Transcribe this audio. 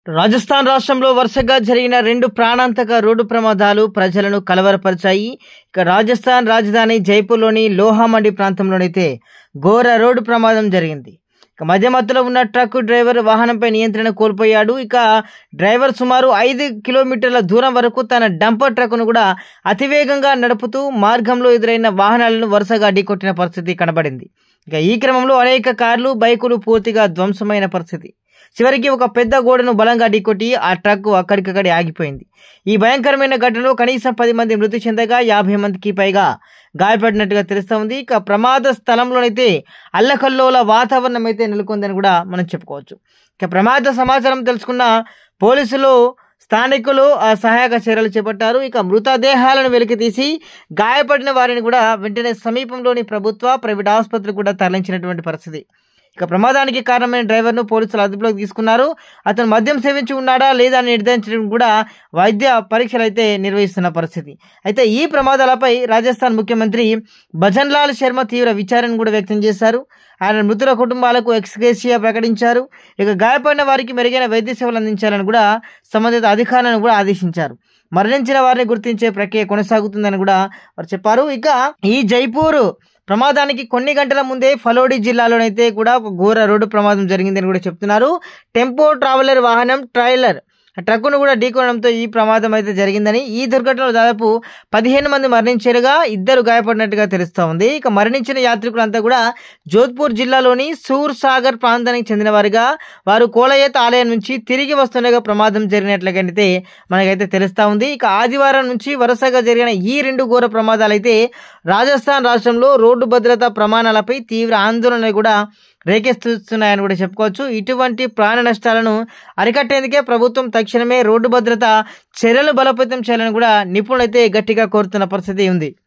రాజస్థాన్ రాష్ట్రంలో వరుసగా జరిగిన 2 ప్రాణాంతక రోడ్డు ప్రమాదాలు ప్రజలను కలవరపరిచాయి. ఇక రాజస్థాన్ రాజధాని జైపూర్లోని లోహామండి ప్రాంతంలోనైతే ఘోర రోడ్డు ప్రమాదం జరిగింది. ఇక మధ్యమత్తులో ఉన్న ట్రక్ డ్రైవర్ వాహనంపై నియంత్రణ కోల్పోయాడు. ఇక డ్రైవర్ సుమారు 5 కిలోమీటర్ల దూరం వరకు తన డంపర్ ట్రక్కును కూడా అతివేగంగా నడుపుతూ మార్గంలో ఎదురైన వాహనాలను వరుసగా ఢీకొట్టిన పరిస్థితి కనబడింది. ఇక ఈ క్రమంలో అనేక కార్లు, బైకులు పూర్తిగా ధ్వంసమైన పరిస్థితి. చివరికి ఒక పెద్ద గోడను బలంగా ఢీకొట్టి ఆ ట్రక్ అక్కడికక్కడే ఆగిపోయింది. ఈ భయంకరమైన ఘటనలో కనీసం 10 మంది మృతి చెందగా 50 మందికి పైగా గాయపడినట్టుగా తెలుస్తోంది. ఇక ప్రమాద స్థలంలోనైతే అల్లకల్లోల వాతావరణం అయితే నెలకొందని కూడా మనం చెప్పుకోవచ్చు. ఇక ప్రమాద సమాచారం తెలుసుకున్న పోలీసులు, స్థానికులు సహాయక చర్యలు చేపట్టారు. ఇక మృతదేహాలను వెలికితీసి గాయపడిన వారిని కూడా వెంటనే సమీపంలోని ప్రభుత్వ, ప్రైవేట్ ఆసుపత్రికి కూడా తరలించినటువంటి పరిస్థితి. ఇక ప్రమాదానికి కారణమైన డ్రైవర్ను పోలీసులు అదుపులోకి తీసుకున్నారు. అతను మద్యం సేవించి ఉన్నాడా లేదా అని నిర్ధారించడం కూడా వైద్య పరీక్షలు అయితే నిర్వహిస్తున్న పరిస్థితి. అయితే ఈ ప్రమాదాలపై రాజస్థాన్ ముఖ్యమంత్రి భజన్లాల్ శర్మ తీవ్ర విచారణ కూడా వ్యక్తం చేశారు. ఆయన మృతుల కుటుంబాలకు ఎక్స్గ్రేషియా ప్రకటించారు. ఇక గాయపడిన వారికి మెరుగైన వైద్య సేవలు అందించాలని కూడా సంబంధిత అధికారులను కూడా ఆదేశించారు. మరణించిన వారిని గుర్తించే ప్రక్రియ కొనసాగుతుందని కూడా వారు చెప్పారు. ఇక ఈ జైపూర్ ప్రమాదానికి కొన్ని గంటల ముందే ఫలోడి జిల్లాలోనైతే కూడా ఒక ఘోర రోడ్డు ప్రమాదం జరిగిందని కూడా చెప్తున్నారు. టెంపో ట్రావెలర్ వాహనం ట్రక్కును కూడా ఢీకొనడంతో ఈ ప్రమాదం అయితే జరిగిందని, ఈ దుర్ఘటనలో దాదాపు 15 మంది మరణించారుగా 2 గాయపడినట్టుగా తెలుస్తూ ఉంది. ఇక మరణించిన యాత్రికులంతా కూడా జోధ్పూర్ జిల్లాలోని సూర్ సాగర్ ప్రాంతానికి చెందిన వారిగా, వారు కోలయత్ ఆలయం నుంచి తిరిగి వస్తుండగా ప్రమాదం జరిగినట్లుగానైతే మనకైతే తెలుస్తూ ఉంది. ఇక ఆదివారం నుంచి వరుసగా జరిగిన ఈ 2 ఘోర ప్రమాదాలు అయితే రాజస్థాన్ రాష్ట్రంలో రోడ్డు భద్రతా ప్రమాణాలపై తీవ్ర ఆందోళన కూడా రేకెత్తిస్తున్నాయని కూడా చెప్పుకోవచ్చు. ఇటువంటి ప్రాణ నష్టాలను అరికట్టేందుకే ప్రభుత్వం తక్షణమే రోడ్డు భద్రత చర్యలు బలోపేతం చేయాలని కూడా నిపుణులైతే గట్టిగా కోరుతున్న పరిస్థితి ఉంది.